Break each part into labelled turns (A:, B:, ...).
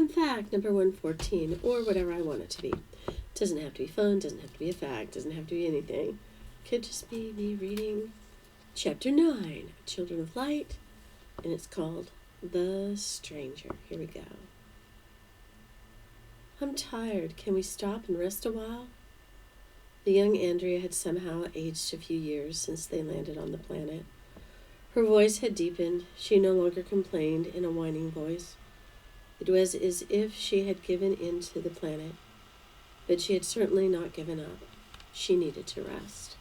A: fact number 114, or whatever I want it to be. Doesn't have to be fun, doesn't have to be a fact, doesn't have to be anything. Could just be me reading Chapter 9, Children of Light, and it's called The Stranger. Here we go. I'm tired. Can we stop and rest a while? The young Andrea had somehow aged a few years since they landed on the planet. Her voice had deepened. She no longer complained in a whining voice. It was as if she had given in to the planet, but she had certainly not given up. She needed to rest.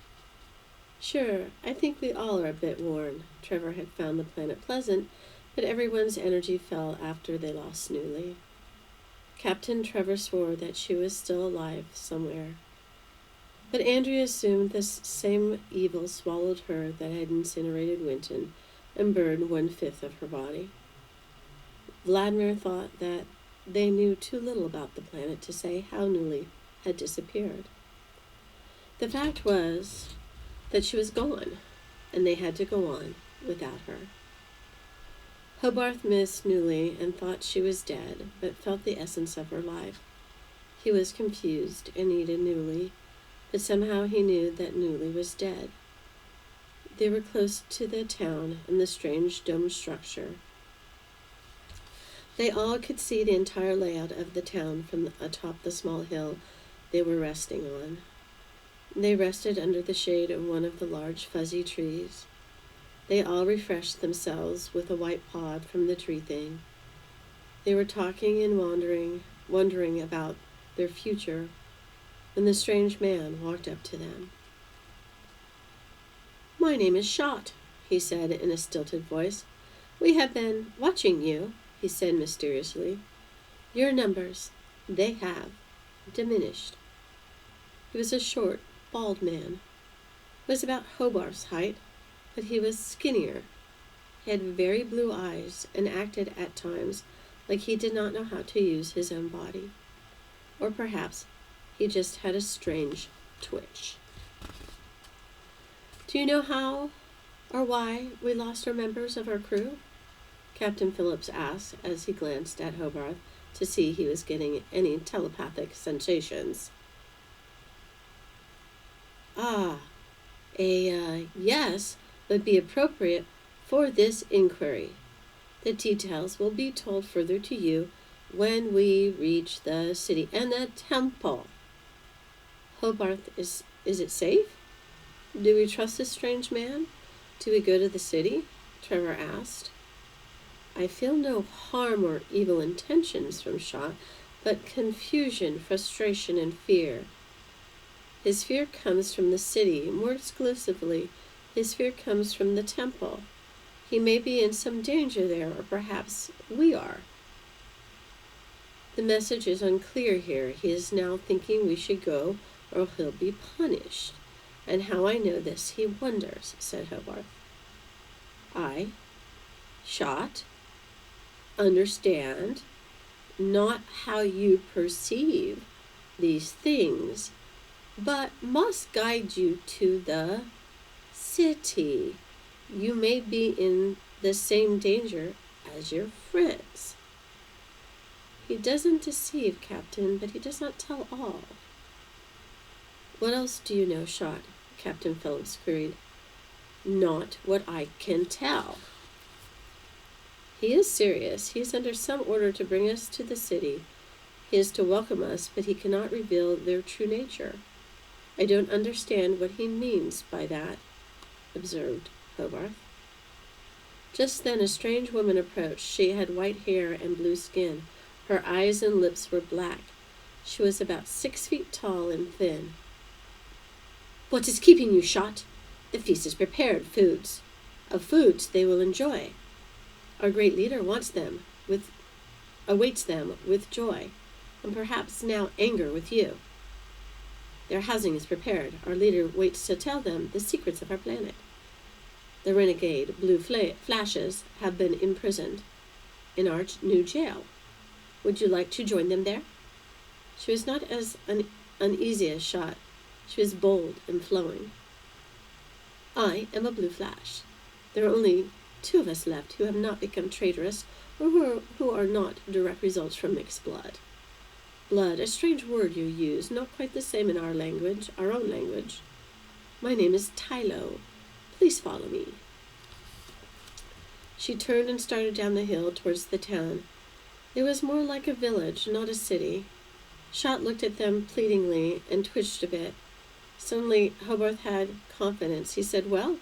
A: Sure, I think we all are a bit worn. Trevor had found the planet pleasant, but everyone's energy fell after they lost Newly. Captain Trevor swore that she was still alive somewhere. But Andrea assumed this same evil swallowed her that had incinerated Winton and burned 1/5 of her body. Vladimir thought that they knew too little about the planet to say how Newly had disappeared. The fact was that she was gone, and they had to go on without her. Hobarth missed Newly and thought she was dead, but felt the essence of her life. He was confused and needed Newly, but somehow he knew that Newly was dead. They were close to the town and the strange dome structure. They all could see the entire layout of the town from atop the small hill they were resting on. They rested under the shade of one of the large fuzzy trees. They all refreshed themselves with a white pod from the tree thing. They were talking and wondering about their future when the strange man walked up to them. "My name is Shot," he said in a stilted voice. "We have been watching you," he said mysteriously. "Your numbers, they have diminished." He was a short, bald man. He was about Hobarth's height, but he was skinnier. He had very blue eyes and acted at times like he did not know how to use his own body. Or perhaps he just had a strange twitch. "Do you know how or why we lost our members of our crew?" Captain Phillips asked as he glanced at Hobarth to see he was getting any telepathic sensations. Yes would be appropriate for this inquiry. The details will be told further to you when we reach the city and the temple." "Hobarth, is it safe? Do we trust this strange man? Do we go to the city?" Trevor asked. "I feel no harm or evil intentions from Shot, but confusion, frustration, and fear. His fear comes from the city. More exclusively, his fear comes from the temple. He may be in some danger there, or perhaps we are. The message is unclear here. He is now thinking we should go, or he'll be punished. And how I know this, he wonders," said Hobarth. "I, Shot, understand not how you perceive these things, but must guide you to the city. You may be in the same danger as your friends." "He doesn't deceive, Captain, but he does not tell all." "What else do you know, Shot?" Captain Phillips queried. "Not what I can tell." "He is serious. He is under some order to bring us to the city. He is to welcome us, but he cannot reveal their true nature. I don't understand what he means by that," observed Hobarth. Just then a strange woman approached. She had white hair and blue skin. Her eyes and lips were black. She was about 6 feet tall and thin. "What is keeping you, Shot? The feast is prepared. Foods they will enjoy. Our great leader awaits them with joy, and perhaps now anger with you. Their housing is prepared. Our leader waits to tell them the secrets of our planet. The renegade blue flashes have been imprisoned in our new jail. Would you like to join them there?" She was not as uneasy as Shot. She was bold and flowing. "I am a blue flash. There are only 2 of us left who have not become traitorous or who are not direct results from mixed blood. Blood, a strange word you use, not quite the same in our language, our own language. My name is Tylo. Please follow me. She turned and started down the hill towards the town. It was more like a village, not a city. Shot looked at them pleadingly and twitched a bit. Suddenly, Hobarth had confidence. He said, Well,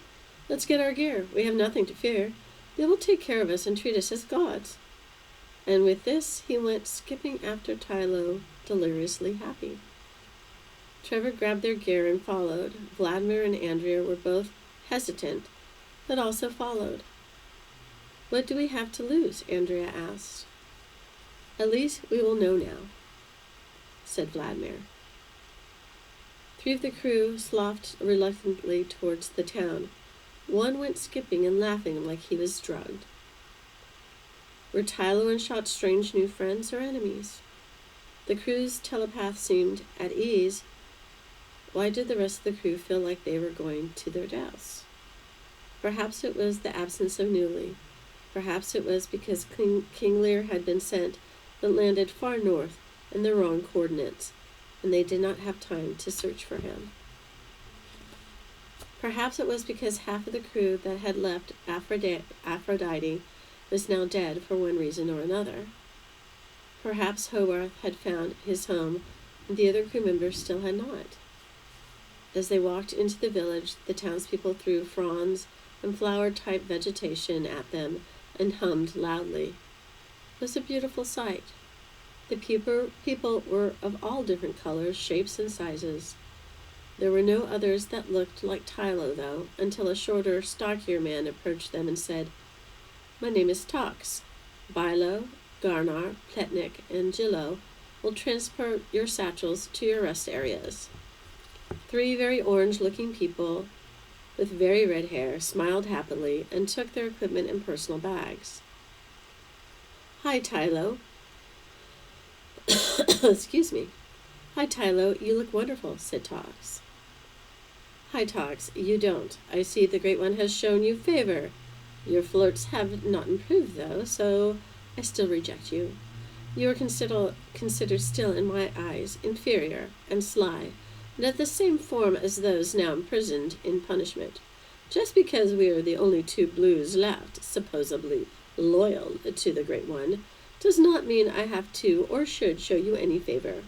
A: let's get our gear. We have nothing to fear. They will take care of us and treat us as gods. And with this, he went skipping after Tylo, deliriously happy. Trevor grabbed their gear and followed. Vladimir and Andrea were both hesitant, but also followed. What do we have to lose? Andrea asked. At least we will know now, said Vladimir. Three of the crew sloughed reluctantly towards the town. One went skipping and laughing like he was drugged. Were Tylo and Shot strange new friends or enemies? The crew's telepath seemed at ease. Why did the rest of the crew feel like they were going to their deaths? Perhaps it was the absence of Newly. Perhaps it was because King Lear had been sent but landed far north in the wrong coordinates, and they did not have time to search for him. Perhaps it was because half of the crew that had left Aphrodite was now dead for one reason or another. Perhaps Hobarth had found his home, and the other crew members still had not. As they walked into the village, the townspeople threw fronds and flower-type vegetation at them and hummed loudly. It was a beautiful sight. The people were of all different colors, shapes, and sizes. There were no others that looked like Tylo, though, until a shorter, stockier man approached them and said, My name is Tox. Bilo, Garnar, Pletnik, and Gillo will transport your satchels to your rest areas. Three very orange-looking people with very red hair smiled happily and took their equipment and personal bags. Hi, Tylo. Excuse me. Hi, Tylo. You look wonderful, said Tox. Hi, Tox. You don't. I see the Great One has shown you favor. Your flirts have not improved, though, so I still reject you. You are considered still, in my eyes, inferior and sly, and of the same form as those now imprisoned in punishment. Just because we are the only two blues left, supposedly loyal to the Great One, does not mean I have to or should show you any favor.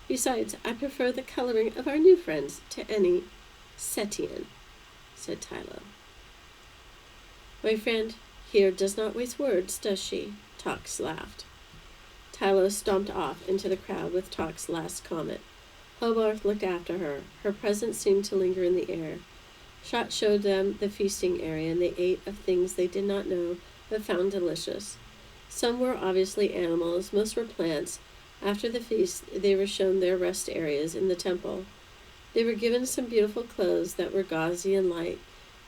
A: Besides, I prefer the coloring of our new friends to any Setian, said Tylo. My friend here does not waste words, does she? Tox laughed. Tylo stomped off into the crowd with Tox's last comment. Hobarth looked after her. Her presence seemed to linger in the air. Shot showed them the feasting area, and they ate of things they did not know but found delicious. Some were obviously animals, most were plants. After the feast, they were shown their rest areas in the temple. They were given some beautiful clothes that were gauzy and light.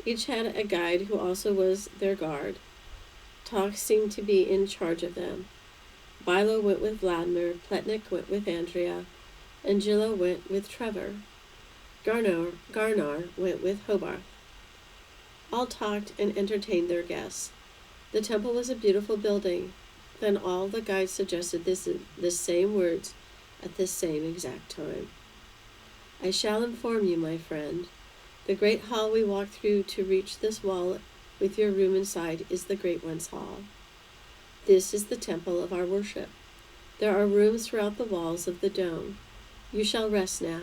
A: Each had a guide who also was their guard. Tox seemed to be in charge of them. Bilo went with Vladimir, Pletnik went with Andrea, and Gillo went with Trevor. Garnar went with Hobarth. All talked and entertained their guests. The temple was a beautiful building. Then all the guides suggested the same words at the same exact time. I shall inform you, my friend. The great hall we walked through to reach this wall with your room inside is the Great One's hall. This is the temple of our worship. There are rooms throughout the walls of the dome. You shall rest now.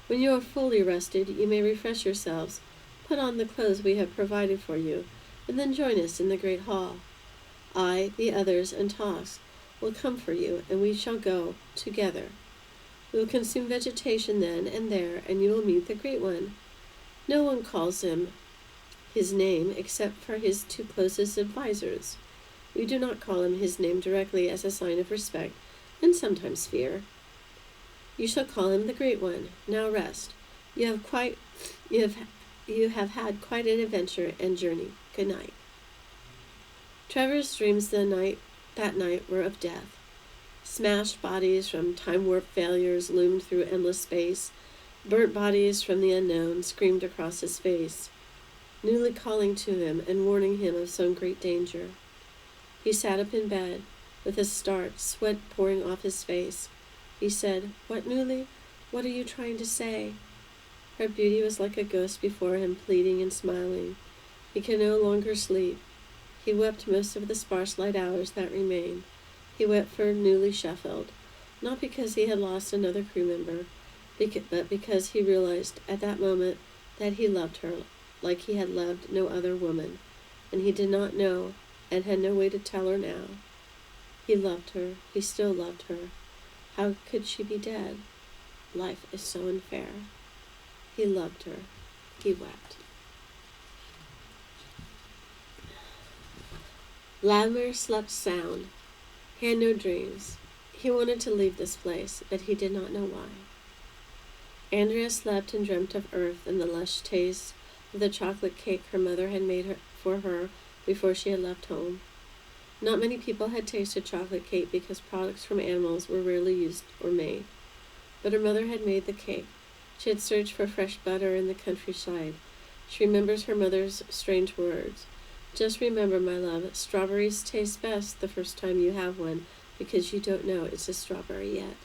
A: When you are fully rested, you may refresh yourselves, put on the clothes we have provided for you, and then join us in the great hall. I, the others, and Tox will come for you, and we shall go together. We will consume vegetation then and there, and you will meet the Great One. No one calls him his name except for his two closest advisors. We do not call him his name directly as a sign of respect and sometimes fear. You shall call him the Great One. Now rest. You have had quite an adventure and journey. Good night. Trevor's dreams that night were of death. Smashed bodies from time-warp failures loomed through endless space. Burnt bodies from the unknown screamed across his face, newly calling to him and warning him of some great danger. He sat up in bed, with a start, sweat pouring off his face. He said, "What, Newly? What are you trying to say?" Her beauty was like a ghost before him, pleading and smiling. He could no longer sleep. He wept most of the sparse light hours that remained. He wept for Newly Sheffield, not because he had lost another crew member, but because he realized at that moment that he loved her like he had loved no other woman, and he did not know and had no way to tell her now. He loved her. He still loved her. How could she be dead? Life is so unfair. He loved her. He wept. Latimer slept sound. He had no dreams. He wanted to leave this place, but he did not know why. Andrea slept and dreamt of Earth and the lush taste of the chocolate cake her mother had made for her before she had left home. Not many people had tasted chocolate cake because products from animals were rarely used or made. But her mother had made the cake. She had searched for fresh butter in the countryside. She remembers her mother's strange words. "Just remember, my love, strawberries taste best the first time you have one, because you don't know it's a strawberry yet."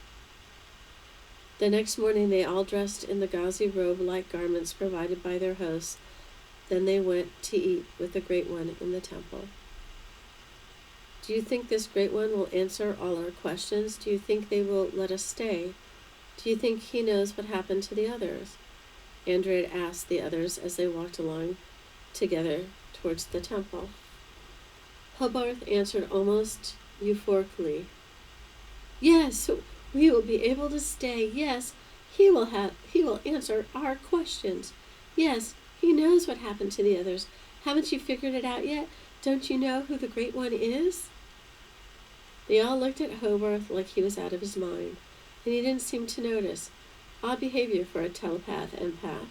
A: The next morning they all dressed in the gauzy robe-like garments provided by their hosts. Then they went to eat with the Great One in the temple. "Do you think this Great One will answer all our questions? Do you think they will let us stay? Do you think he knows what happened to the others?" Andrea asked the others as they walked along together towards the temple. Hobarth answered almost euphorically, "Yes, we will be able to stay. Yes, he will answer our questions. Yes, he knows what happened to the others. Haven't you figured it out yet? Don't you know who the Great One is?" They all looked at Hobarth like he was out of his mind, and he didn't seem to notice. Odd behavior for a telepath-empath.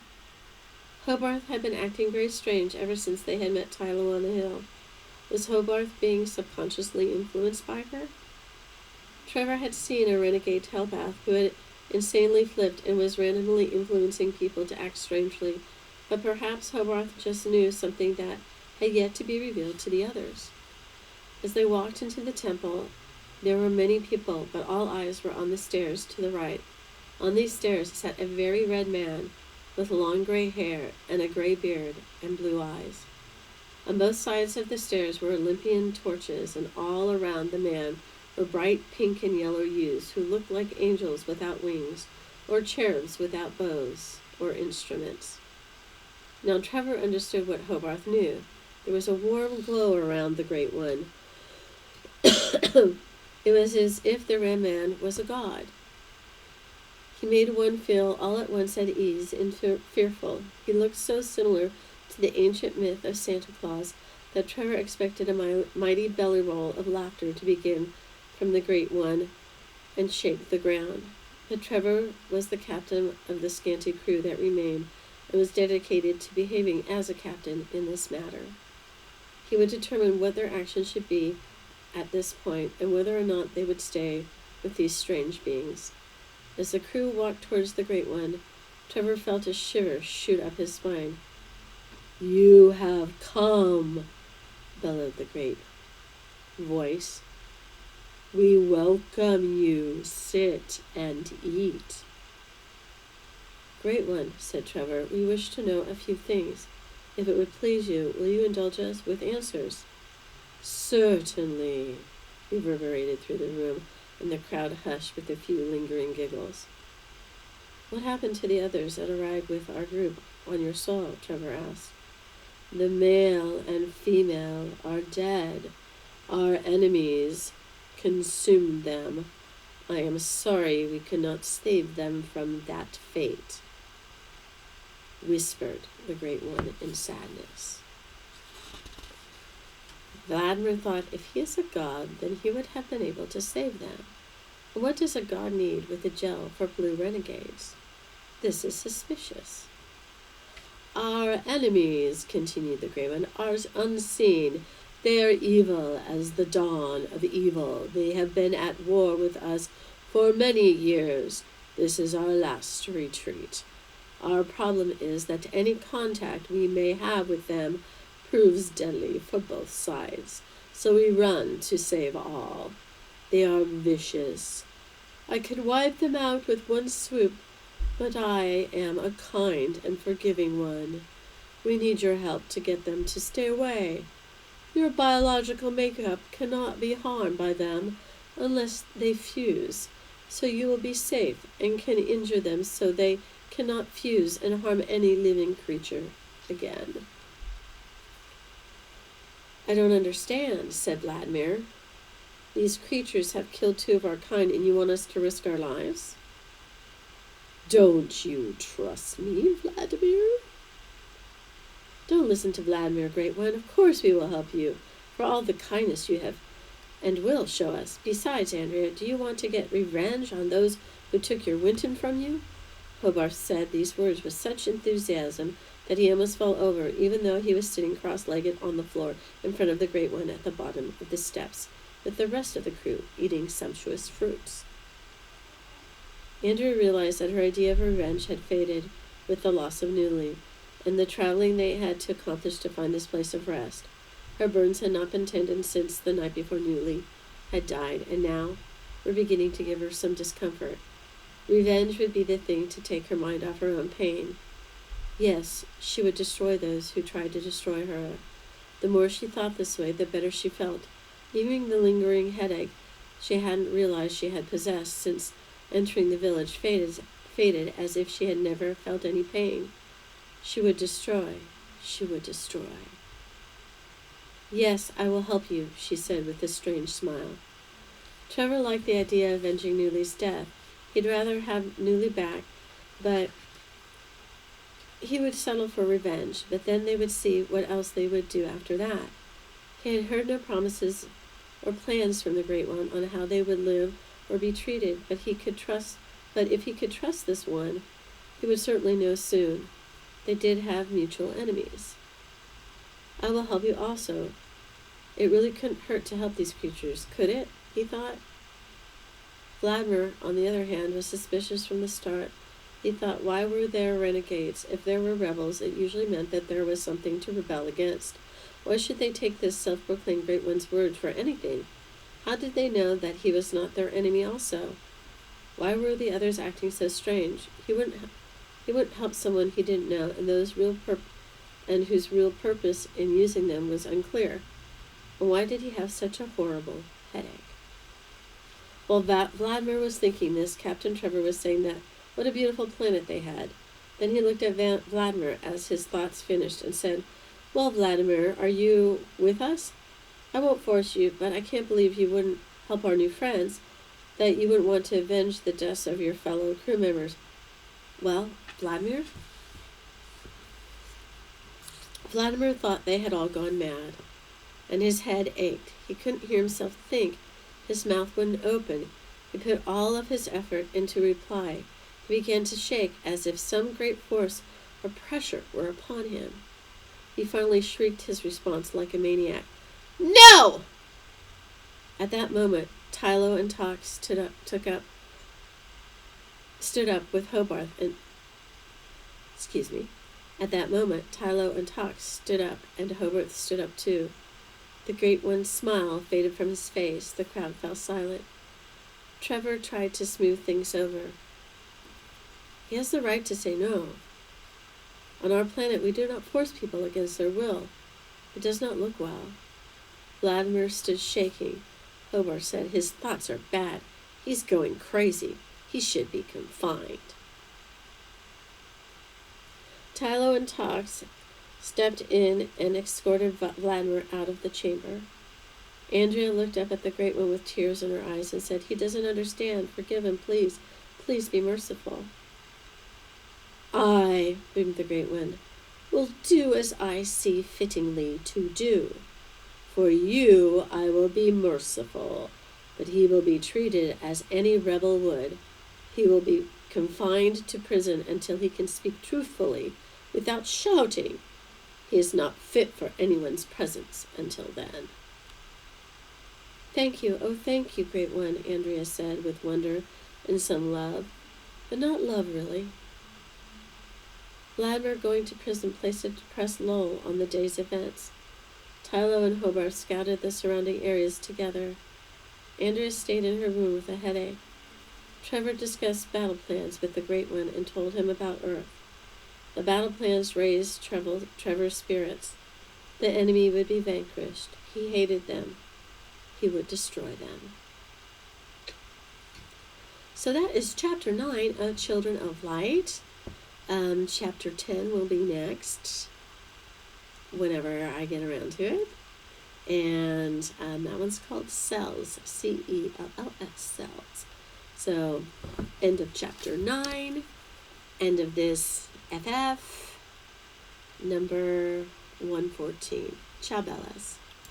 A: Hobarth had been acting very strange ever since they had met Tylo on the hill. Was Hobarth being subconsciously influenced by her? Trevor had seen a renegade telepath who had insanely flipped and was randomly influencing people to act strangely, but perhaps Hobarth just knew something that had yet to be revealed to the others. As they walked into the temple, there were many people, but all eyes were on the stairs to the right. On these stairs sat a very red man with long gray hair and a gray beard and blue eyes. On both sides of the stairs were Olympian torches, and all around the man were bright pink and yellow youths who looked like angels without wings, or cherubs without bows or instruments. Now Trevor understood what Hobarth knew. There was a warm glow around the Great One. It was as if the red man was a god. He made one feel all at once at ease and fearful. He looked so similar to the ancient myth of Santa Claus that Trevor expected a mighty belly roll of laughter to begin from the Great One and shake the ground. But Trevor was the captain of the scanty crew that remained, and was dedicated to behaving as a captain in this matter. He would determine what their action should be at this point, and whether or not they would stay with these strange beings. As the crew walked towards the Great One, Trevor felt a shiver shoot up his spine. "You have come," bellowed the great voice. "We welcome you. Sit and eat." "Great One," said Trevor, "we wish to know a few things. If it would please you, will you indulge us with answers?" "Certainly," reverberated through the room, and the crowd hushed with a few lingering giggles. "What happened to the others that arrived with our group on your soil?" Trevor asked. "The male and female are dead. Our enemies consumed them. I am sorry we could not save them from that fate," whispered the Great One in sadness. Vladimir thought, if he is a god, then he would have been able to save them. And what does a god need with a gel for blue renegades? This is suspicious. "Our enemies," continued the Great One, "are unseen. They are evil as the dawn of evil. They have been at war with us for many years. This is our last retreat. Our problem is that any contact we may have with them proves deadly for both sides. so we run to save all. They are vicious. I could wipe them out with one swoop, but I am a kind and forgiving one. We need your help to get them to stay away. Your biological makeup cannot be harmed by them unless they fuse, so you will be safe and can injure them so they cannot fuse and harm any living creature again. I don't understand, said Vladimir. These creatures have killed 2 of our kind and you want us to risk our lives? Don't you trust me, Vladimir? Don't listen to Vladimir, Great One. Of course we will help you, for all the kindness you have and will show us. Besides, Andrea, do you want to get revenge on those who took your Winton from you? Hobarth said these words with such enthusiasm that he almost fell over, even though he was sitting cross-legged on the floor in front of the Great One at the bottom of the steps, with the rest of the crew eating sumptuous fruits. Andrea realized that her idea of revenge had faded with the loss of Newly, and the traveling they had to accomplish to find this place of rest. Her burns had not been tended since the night before Newly had died, and now were beginning to give her some discomfort. Revenge would be the thing to take her mind off her own pain. Yes, she would destroy those who tried to destroy her. The more she thought this way, the better she felt, even the lingering headache she hadn't realized she had possessed since entering the village faded as if she had never felt any pain. She would destroy. She would destroy. Yes, I will help you, she said with a strange smile. Trevor liked the idea of avenging Newly's death. He'd rather have Newly back, but he would settle for revenge, but then they would see what else they would do after that. He had heard no promises or plans from the Great One on how they would live or be treated, but if he could trust this one, he would certainly know soon. They did have mutual enemies. I will help you also. It really couldn't hurt to help these creatures, could it? He thought. Vladimir, on the other hand, was suspicious from the start. He thought, why were there renegades? If there were rebels, it usually meant that there was something to rebel against. Why should they take this self-proclaimed Great One's word for anything? How did they know that he was not their enemy also? Why were the others acting so strange? He wouldn't help someone he didn't know, and whose real purpose in using them was unclear. And why did he have such a horrible headache? While Vladimir was thinking this, Captain Trevor was saying that what a beautiful planet they had. Then he looked at Vladimir as his thoughts finished and said, Well, Vladimir, are you with us? I won't force you, but I can't believe you wouldn't help our new friends, that you wouldn't want to avenge the deaths of your fellow crew members. Well, Vladimir? Vladimir thought they had all gone mad, and his head ached. He couldn't hear himself think. His mouth wouldn't open. He put all of his effort into reply. He began to shake as if some great force or pressure were upon him. He finally shrieked his response like a maniac. No! At that moment, Tylo and Tox stood up with Hobarth and... At that moment, Tylo and Tox stood up, and Hobarth stood up too. The Great One's smile faded from his face. The crowd fell silent. Trevor tried to smooth things over. He has the right to say no. On our planet, we do not force people against their will. It does not look well. Vladimir stood shaking. Hobarth said, His thoughts are bad. He's going crazy. He should be confined. Tylo and Tox stepped in and escorted Vladimir out of the chamber. Andrea looked up at the Great One with tears in her eyes and said, He doesn't understand. Forgive him, please. Please be merciful. I, boomed the Great One, will do as I see fittingly to do. For you I will be merciful, but he will be treated as any rebel would. He will be confined to prison until he can speak truthfully without shouting. He is not fit for anyone's presence until then. Thank you, oh thank you, Great One, Andrea said with wonder and some love, but not love really. Vladimir going to prison placed a depressed lull on the day's events. Tylo and Hobart scouted the surrounding areas together. Andrea stayed in her room with a headache. Trevor discussed battle plans with the Great One and told him about Earth. The battle plans raised Trevor's spirits. The enemy would be vanquished. He hated them. He would destroy them. So that is Chapter 9 of Children of Light. Chapter 10 will be next, whenever I get around to it. And that one's called Cells, C-E-L-L-S, Cells. So, end of Chapter 9, end of this FF, number 114. Ciao, Bellas.